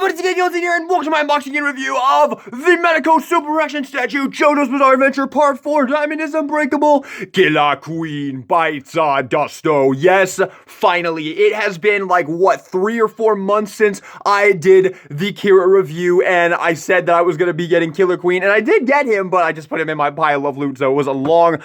What's going on here, and welcome to my unboxing and review of the Medicos Super Action Statue Jojos Bizarre Adventure Part 4 Diamond is Unbreakable Killer Queen Bites Dusto. Yes, finally. It has been like, what, 3 or 4 months since I did the Kira review, and I said that I was going to be getting Killer Queen, and I did get him, but I just put him in my pile of loot, so it was a long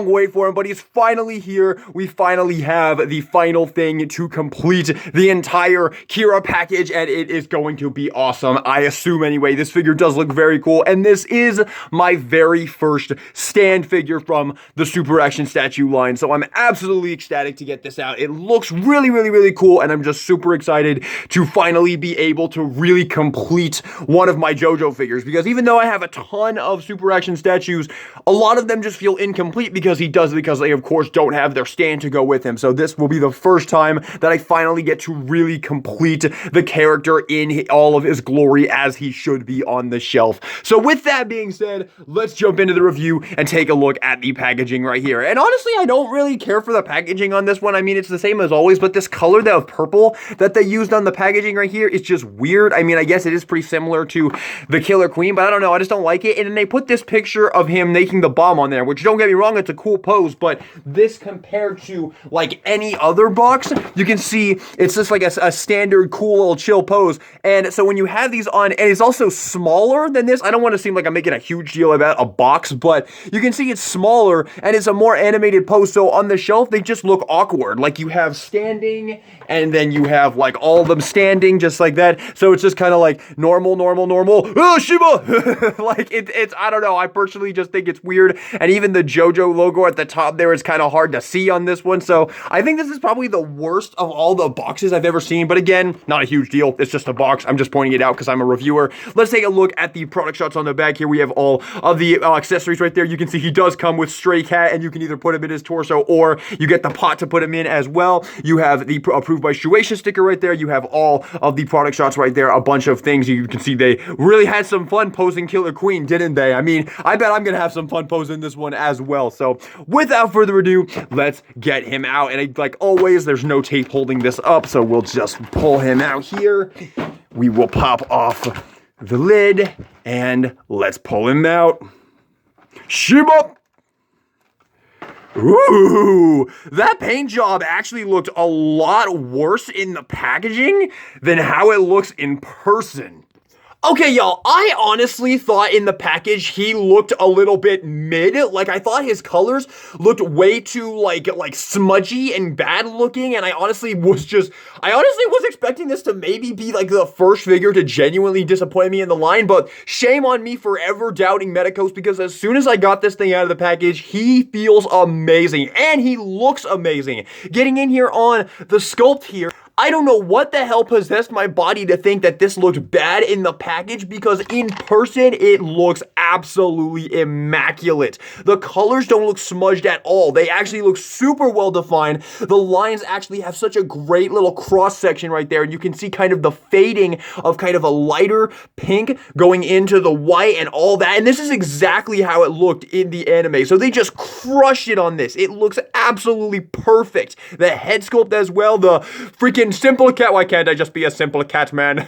wait for him, but he's finally here. We finally have the final thing to complete the entire Kira package, and it is going to be awesome. I assume anyway. This figure does look very cool, and this is my very first stand figure from the Super Action Statue line, so I'm absolutely ecstatic to get this out. It looks really cool, and I'm just super excited to finally be able to really complete one of my JoJo figures, because even though I have a ton of Super Action statues, a lot of them just feel incomplete because they of course don't have their stand to go with him. So this will be the first time that I finally get to really complete the character in all of his glory as he should be on the shelf. So with that being said, let's jump into the review and take a look at the packaging right here. And honestly, I don't really care for the packaging on this one. I mean, it's the same as always, but this color of purple that they used on the packaging right here is just weird. I mean, I guess it is pretty similar to the Killer Queen, but I don't know, I just don't like it. And then they put this picture of him making the bomb on there, which, don't get me wrong, it's a cool pose, but this compared to like any other box, you can see it's just like a standard cool little chill pose. And so when you have these on, and it's also smaller than this, I don't want to seem like I'm making a huge deal about a box, but you can see it's smaller and it's a more animated pose. So on the shelf, they just look awkward. Like you have standing, and then you have like all of them standing just like that. So it's just kind of like normal. Oh, Shiba! Like it's, I don't know. I personally just think it's weird. And even the JoJo logo at the top there is kind of hard to see on this one. So I think this is probably the worst of all the boxes I've ever seen. But again, not a huge deal. It's just a box. I'm just pointing it out because I'm a reviewer. Let's take a look at the product shots on the back here. We have all of the accessories right there. You can see he does come with Stray Cat, and you can either put him in his torso or you get the pot to put him in as well. You have the approved by Shueisha sticker right there. You have all of the product shots right there. A bunch of things. You can see they really had some fun posing Killer Queen, didn't they? I mean, I bet I'm gonna have some fun posing this one as well. So without further ado, let's get him out. And like always, there's no tape holding this up, so we'll just pull him out here. We will pop off the lid and let's pull him out. Shiba! Ooh, that paint job actually looked a lot worse in the packaging than how it looks in person. Okay, y'all, I honestly thought in the package he looked a little bit mid. Like, I thought his colors looked way too, like smudgy and bad looking, and I honestly was expecting this to maybe be, like, the first figure to genuinely disappoint me in the line, but shame on me for ever doubting Medicos, because as soon as I got this thing out of the package, he feels amazing, and he looks amazing. Getting in here on the sculpt here, I don't know what the hell possessed my body to think that this looked bad in the package, because in person, it looks absolutely immaculate. The colors don't look smudged at all. They actually look super well defined. The lines actually have such a great little cross section right there, and you can see kind of the fading of kind of a lighter pink going into the white and all that, and this is exactly how it looked in the anime. So they just crushed it on this. It looks absolutely perfect. The head sculpt as well, the freaking simple cat. Why can't I just be a simple cat, man?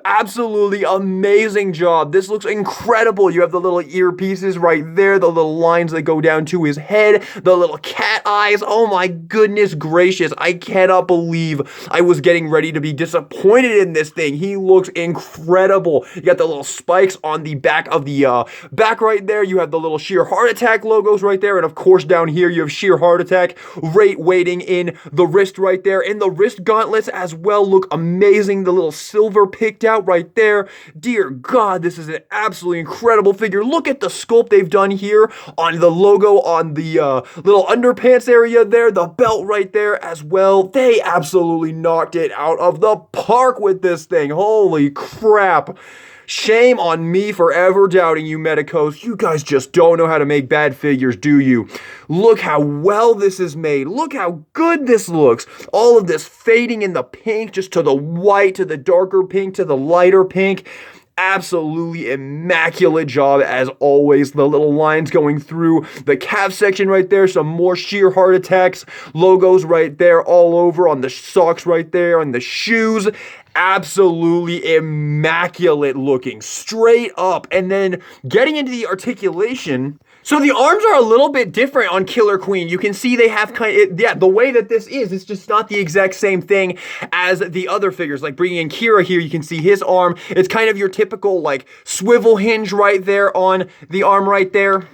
Absolutely amazing job. This looks incredible. You have the little earpieces right there, the little lines that go down to his head, the little cat eyes. Oh my goodness gracious. I cannot believe I was getting ready to be disappointed in this thing. He looks incredible. You got the little spikes on the back of the back right there. You have the little Sheer Heart Attack logos right there. And of course down here you have Sheer Heart Attack rate waiting in the wrist right there. And the wrist gauntlets as well look amazing. The little silver picked out right there. Dear God, this is an absolutely incredible figure. Look at the sculpt they've done here on the logo on the little underpants area there, the belt right there as well. They absolutely knocked it out of the park with this thing. Holy crap. Shame on me for ever doubting you, Medicos. You guys just don't know how to make bad figures, do you? Look how well this is made. Look how good this looks. All of this fading in the pink, just to the white, to the darker pink, to the lighter pink. Absolutely immaculate job as always. The little lines going through the calf section right there. Some more sheer heart attacks. Logos right there all over on the socks right there, on the shoes. Absolutely immaculate looking. Straight up. And then getting into the articulation. So the arms are a little bit different on Killer Queen. You can see they have the way that this is, it's just not the exact same thing as the other figures. Like bringing in Kira here, you can see his arm. It's kind of your typical like swivel hinge right there on the arm right there.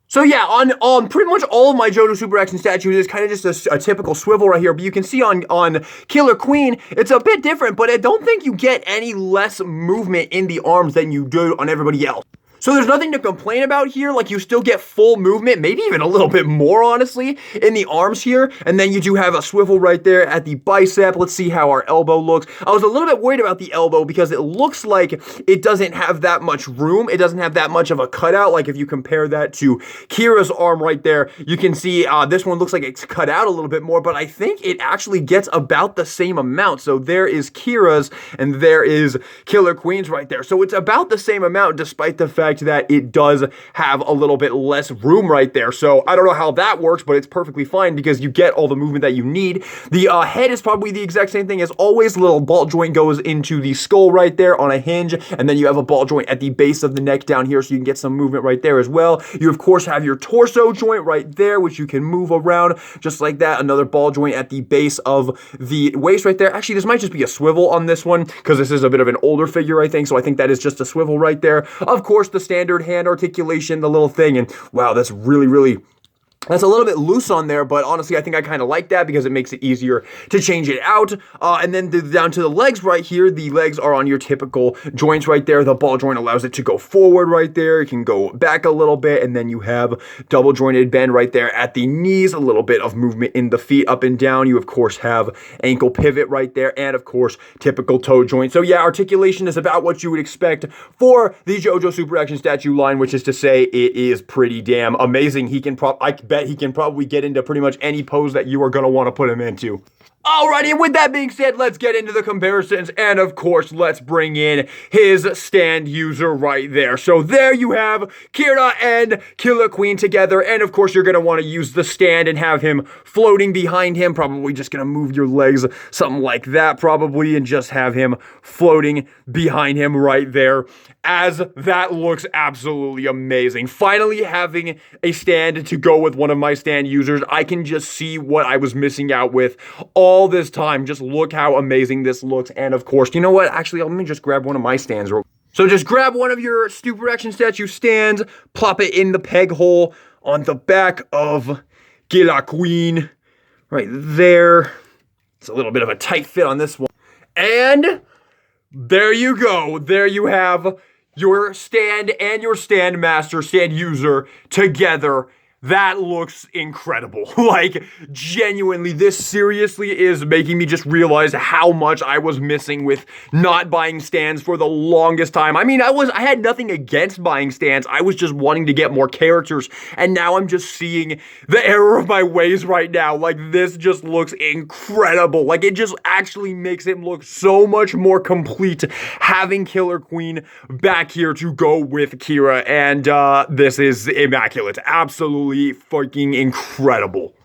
So yeah, on pretty much all of my JoJo Super Action statues, it's kind of just a typical swivel right here. But you can see on Killer Queen, it's a bit different, but I don't think you get any less movement in the arms than you do on everybody else. So there's nothing to complain about here. Like, you still get full movement, maybe even a little bit more, honestly, in the arms here. And then you do have a swivel right there at the bicep. Let's see how our elbow looks. I was a little bit worried about the elbow because it looks like it doesn't have that much room. It doesn't have that much of a cutout. Like, if you compare that to Kira's arm right there, you can see this one looks like it's cut out a little bit more, but I think it actually gets about the same amount. So there is Kira's and there is Killer Queen's right there. So it's about the same amount despite the fact that it does have a little bit less room right there. So I don't know how that works, but it's perfectly fine because you get all the movement that you need. The head is probably the exact same thing as always. Little ball joint goes into the skull right there on a hinge, and then you have a ball joint at the base of the neck down here, so you can get some movement right there as well. You of course have your torso joint right there, which you can move around just like that. Another ball joint at the base of the waist right there. Actually, this might just be a swivel on this one because this is a bit of an older figure, I think. So I think that is just a swivel right there. Of course, the standard hand articulation, the little thing, and wow, that's really that's a little bit loose on there, but honestly, I think I kind of like that because it makes it easier to change it out. And then down to the legs right here, the legs are on your typical joints right there. The ball joint allows it to go forward right there. It can go back a little bit, and then you have double jointed bend right there at the knees, a little bit of movement in the feet up and down. You, of course, have ankle pivot right there, and, of course, typical toe joint. So, yeah, articulation is about what you would expect for the JoJo Super Action statue line, which is to say it is pretty damn amazing. I bet he can probably get into pretty much any pose that you are going to want to put him into. Alrighty, and with that being said, let's get into the comparisons, and of course, let's bring in his stand user right there. So there you have Kira and Killer Queen together, and of course, you're going to want to use the stand and have him floating behind him, probably just going to move your legs, something like that probably, and just have him floating behind him right there, as that looks absolutely amazing. Finally having a stand to go with one of my stand users, I can just see what I was missing out with all this time. Just look how amazing this looks. And of course, you know what? Actually, let me just grab one of my stands. So just grab one of your Super Action statue stands, plop it in the peg hole on the back of Killer Queen right there. It's a little bit of a tight fit on this one. And there you go. There you have your stand and your stand master, stand user together. That looks incredible. Like, genuinely, this seriously is making me just realize how much I was missing with not buying stands for the longest time. I mean, I had nothing against buying stands. I was just wanting to get more characters, and now I'm just seeing the error of my ways right now. Like, this just looks incredible. Like, it just actually makes it look so much more complete having Killer Queen back here to go with Kira, and this is immaculate. Absolutely fucking incredible.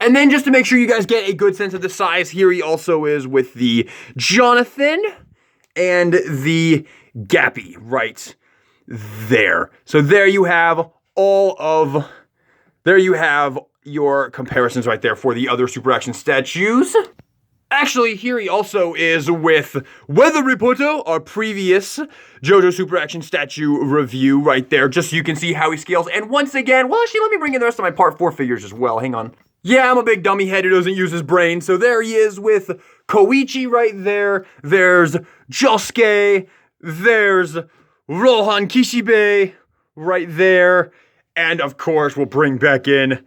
And then just to make sure you guys get a good sense of the size, here he also is with the Jonathan and the Gappy right there. So there you have your comparisons right there for the other Super Action statues. Actually, here he also is with Weather Reporter, our previous JoJo Super Action statue review right there, just so you can see how he scales. And once again, well, actually, let me bring in the rest of my Part 4 figures as well. Hang on. Yeah, I'm a big dummy head who doesn't use his brain. So there he is with Koichi right there. There's Josuke. There's Rohan Kishibe right there. And, of course, we'll bring back in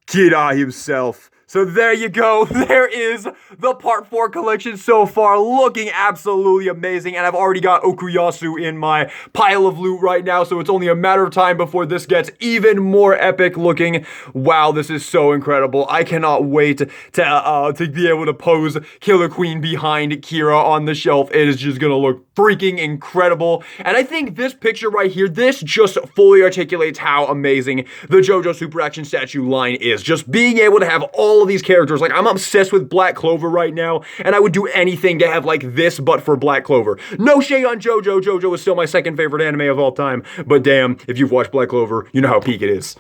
Kira himself. So there you go. There is the Part 4 collection so far, looking absolutely amazing. And I've already got Okuyasu in my pile of loot right now, so it's only a matter of time before this gets even more epic looking. Wow, this is so incredible. I cannot wait to be able to pose Killer Queen behind Kira on the shelf. It is just gonna look freaking incredible. And I think this picture right here, this just fully articulates how amazing the JoJo Super Action statue line is. Just being able to have all of these characters. Like, I'm obsessed with Black Clover right now, and I would do anything to have like this but for Black Clover. No shade on JoJo. JoJo is still my second favorite anime of all time, but damn, if you've watched Black Clover, you know how peak it is.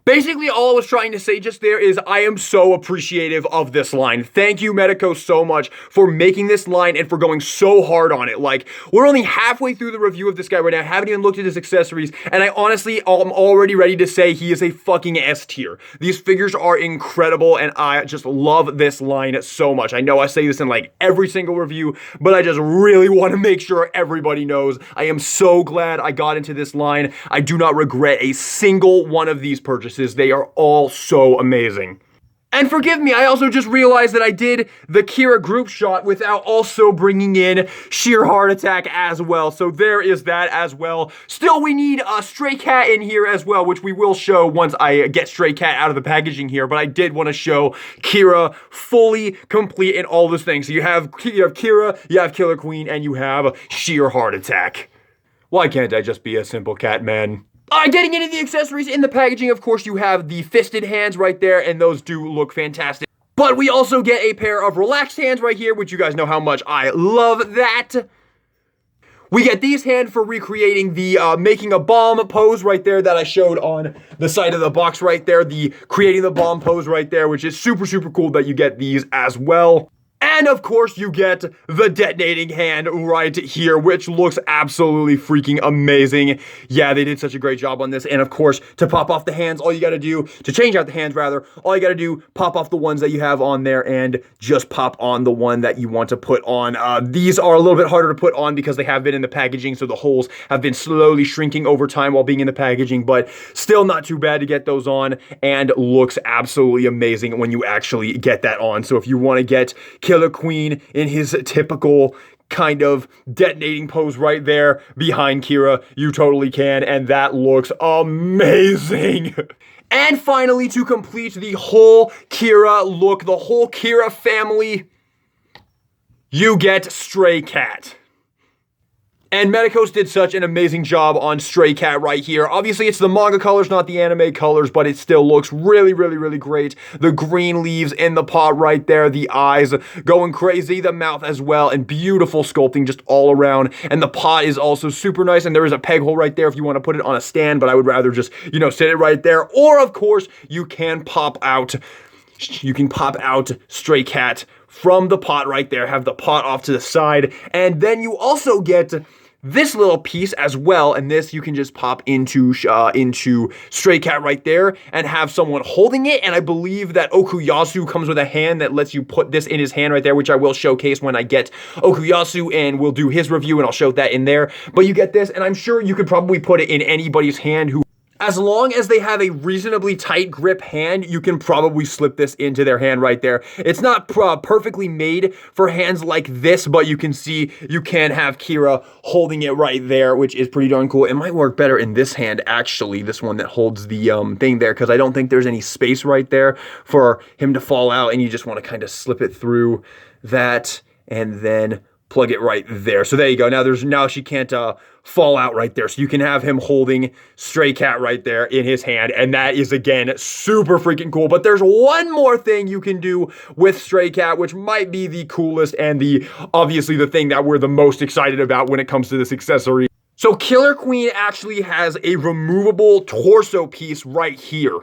Basically, all I was trying to say just there is I am so appreciative of this line. Thank you, Medicos, so much for making this line and for going so hard on it. Like, we're only halfway through the review of this guy right now. I haven't even looked at his accessories, and I honestly, I'm already ready to say he is a fucking S tier. These figures are incredible, and I just love this line so much. I know I say this in like every single review, but I just really want to make sure everybody knows. I am so glad I got into this line. I do not regret a single one of these purchases. They are all so amazing. And forgive me, I also just realized that I did the Kira group shot without also bringing in Sheer Heart Attack as well. So there is that as well. Still, we need a Stray Cat in here as well, which we will show once I get Stray Cat out of the packaging here. But I did want to show Kira fully complete in all those things. So you have Kira, you have Killer Queen, and you have Sheer Heart Attack. Why can't I just be a simple cat man? Getting into the accessories in the packaging, of course, you have the fisted hands right there, and those do look fantastic. But we also get a pair of relaxed hands right here, which you guys know how much I love that. We get these hands for recreating the making a bomb pose right there that I showed on the side of the box right there, the creating the bomb pose right there, which is super, super cool that you get these as well. And of course, you get the detonating hand right here, which looks absolutely freaking amazing. Yeah, they did such a great job on this. And of course, to pop off the hands, all you gotta do, to change out the hands rather, all you gotta do, pop off the ones that you have on there and just pop on the one that you want to put on. These are a little bit harder to put on because they have been in the packaging, so the holes have been slowly shrinking over time while being in the packaging, but still not too bad to get those on, and looks absolutely amazing when you actually get that on. So if you want to get Killer Queen in his typical kind of detonating pose right there behind Kira, you totally can, and that looks amazing. And finally, to complete the whole Kira look, the whole Kira family, you get Stray Cat. And Medicos did such an amazing job on Stray Cat right here. Obviously, it's the manga colors, not the anime colors, but it still looks really, really, really great. The green leaves in the pot right there, the eyes going crazy, the mouth as well, and beautiful sculpting just all around. And the pot is also super nice, and there is a peg hole right there if you want to put it on a stand, but I would rather just, you know, sit it right there. Or, of course, you can pop out Stray Cat from the pot right there, have the pot off to the side, and then you also get this little piece as well, and this you can just pop into Stray Cat right there and have someone holding it. And I believe that Okuyasu comes with a hand that lets you put this in his hand right there, which I will showcase when I get Okuyasu and we'll do his review, and I'll show that in there. But you get this, and I'm sure you could probably put it in anybody's hand who, as long as they have a reasonably tight grip hand, you can probably slip this into their hand right there. It's not perfectly made for hands like this, but you can see you can have Kira holding it right there, which is pretty darn cool. It might work better in this hand, actually, this one that holds the thing there, because I don't think there's any space right there for him to fall out, and you just want to kind of slip it through that and then plug it right there. So there you go. Now she can't fall out right there. So you can have him holding Stray Cat right there in his hand. And that is, again, super freaking cool. But there's one more thing you can do with Stray Cat, which might be the coolest and obviously the thing that we're the most excited about when it comes to this accessory. So Killer Queen actually has a removable torso piece right here.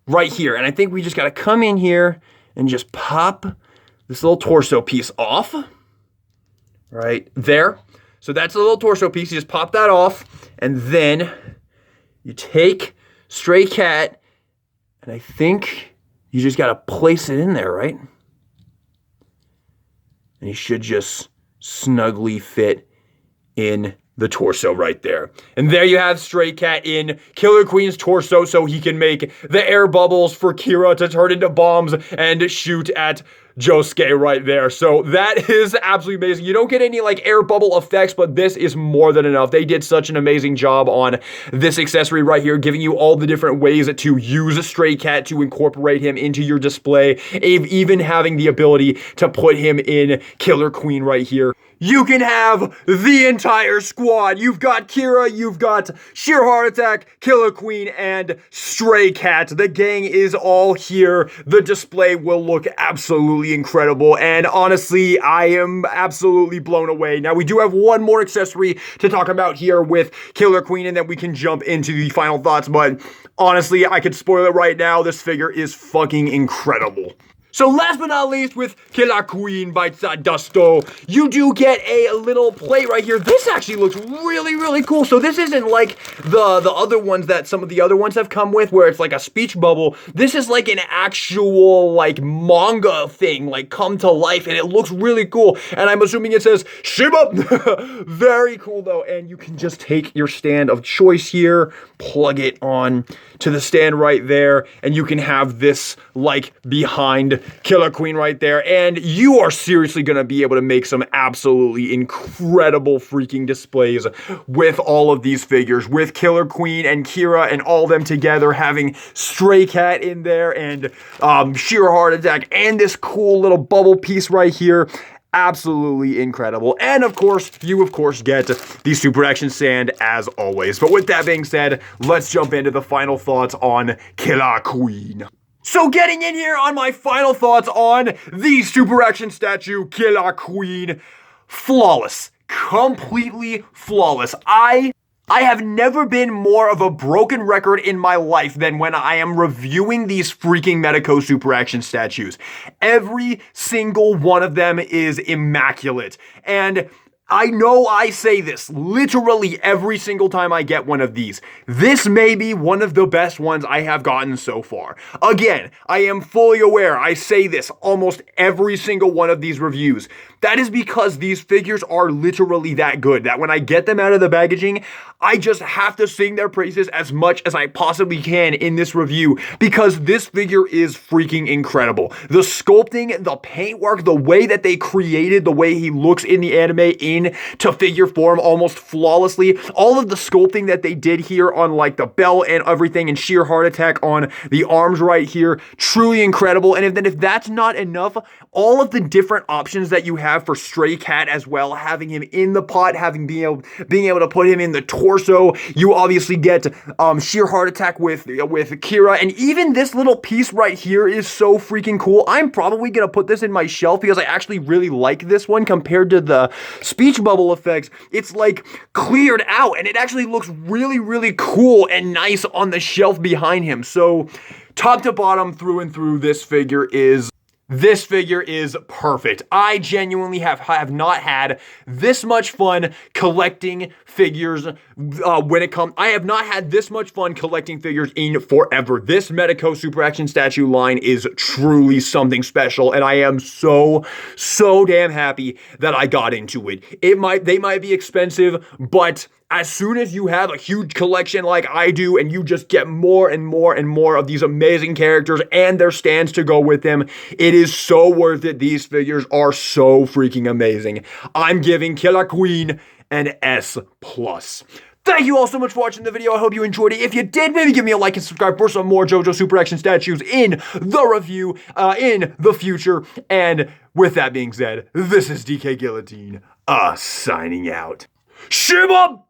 Right here. And I think we just got to come in here and just pop this little torso piece off. Right there. So that's a little torso piece. You just pop that off, and then you take Stray Cat, and I think you just got to place it in there, right? And he should just snugly fit in the torso right there. And there you have Stray Cat in Killer Queen's torso so he can make the air bubbles for Kira to turn into bombs and shoot at Josuke right there. So that is absolutely amazing. You don't get any like air bubble effects, but this is more than enough. They did such an amazing job on this accessory right here, giving you all the different ways to use a Stray Cat to incorporate him into your display, even having the ability to put him in Killer Queen right here. You can have the entire squad. You've got Kira, you've got Sheer Heart Attack, Killer Queen, and Stray Cat. The gang is all here. The display will look absolutely incredible, and honestly, I am absolutely blown away. Now, we do have one more accessory to talk about here with Killer Queen, and then we can jump into the final thoughts, but honestly, I could spoil it right now. This figure is fucking incredible. So last but not least, with Killer Queen by Dusto, you do get a little plate right here. This actually looks really, really cool. So this isn't like the other ones that some of the other ones have come with, where it's like a speech bubble. This is like an actual like manga thing, like come to life, and it looks really cool. And I'm assuming it says Shiba. Very cool though. And you can just take your stand of choice here, plug it on to the stand right there, and you can have this like behind Killer Queen right there, and you are seriously gonna be able to make some absolutely incredible freaking displays with all of these figures, with Killer Queen and Kira and all them together, having Stray Cat in there, and Sheer Heart Attack, and this cool little bubble piece right here. Absolutely incredible. And of course, you get the Super Action Sand as always. But with that being said, let's jump into the final thoughts on Killer Queen. So getting in here on my final thoughts on the Super Action statue, Killer Queen. Flawless. Completely flawless. I have never been more of a broken record in my life than when I am reviewing these freaking Medicos Super Action statues. Every single one of them is immaculate. And I know I say this literally every single time I get one of these. This may be one of the best ones I have gotten so far. Again, I am fully aware I say this almost every single one of these reviews. That is because these figures are literally that good, that when I get them out of the packaging, I just have to sing their praises as much as I possibly can in this review, because this figure is freaking incredible. The sculpting, the paintwork, the way that they created the way he looks in the anime into figure form almost flawlessly, all of the sculpting that they did here on like the belt and everything, and Sheer Heart Attack on the arms right here, truly incredible. And if that's not enough, all of the different options that you have for Stray Cat as well, having him in the pot, being able to put him in the torso. You obviously get Sheer Heart Attack with Kira, and even this little piece right here is so freaking cool. I'm probably gonna put this in my shelf because I actually really like this one compared to the speech bubble effects. It's like cleared out, and it actually looks really, really cool and nice on the shelf behind him. So top to bottom, through and through, this figure is perfect. I genuinely have not had this much fun collecting figures I have not had this much fun collecting figures in forever. This Medicos Super Action statue line is truly something special, and I am so damn happy that I got into it. They might be expensive, but as soon as you have a huge collection like I do, and you just get more and more and more of these amazing characters and their stands to go with them, it is so worth it. These figures are so freaking amazing. I'm giving Killer Queen an S+. Thank you all so much for watching the video. I hope you enjoyed it. If you did, maybe give me a like and subscribe for some more JoJo Super Action statues in the review in the future. And with that being said, this is DK Guillotine, signing out. Shib up!